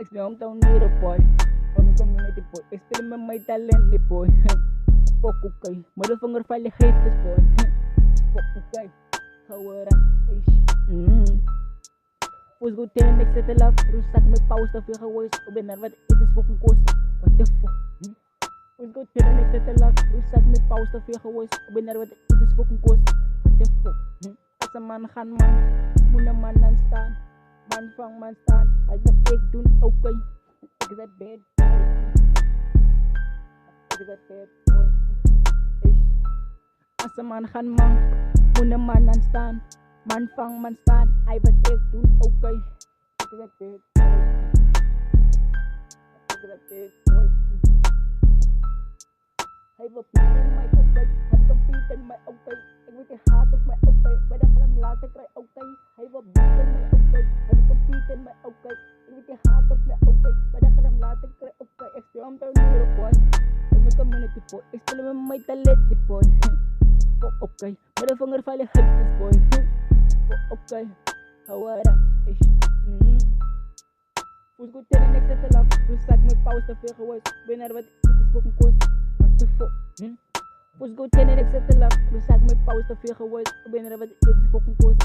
Explain down here, boy. On the community, boy. Experiment my talent, boy. Fuck okay. Motherfucker, finally hate this, boy. Fuck okay. Kawaran, ish. Who's good till next set love? Rusak may pause na feel worse. Ubenar, what it is fucking course. What the fuck? Who's good till next set love? Rusak may pause na feel worse. Ubenar, what it is fucking course. What the fuck? Asa man kan man. Muna man nan stand. Man fang man stand. I just take dun okay. Take that bed. Take that bed. Asa man kan man. Muna man nan stand. Man fang man stand. I just take dun okay. Take that bed. Take that bed. Hay vật tiền mày okay. Hay computer mày okay. Anh với cái hạt of mày okay. Bây giờ làm lá tới cái okay. Hay vật tiền mày okay. Hay computer mày okay. Anh với cái hạt of mày okay. Bây giờ làm lá tới cái okay. Experiment tao nhiều boy. Em mới community boy. Experiment mày talent boy. Fuck okay. Motherfucker finally hate this boy. Fuck okay. Hawara. Ish. Who's good till next set love? Rusak may pause na feel worse. Benar what it is fucking course. What the fuck? Who's good till next set love? Rusak may pause na feel worse. Benar what it is fucking course.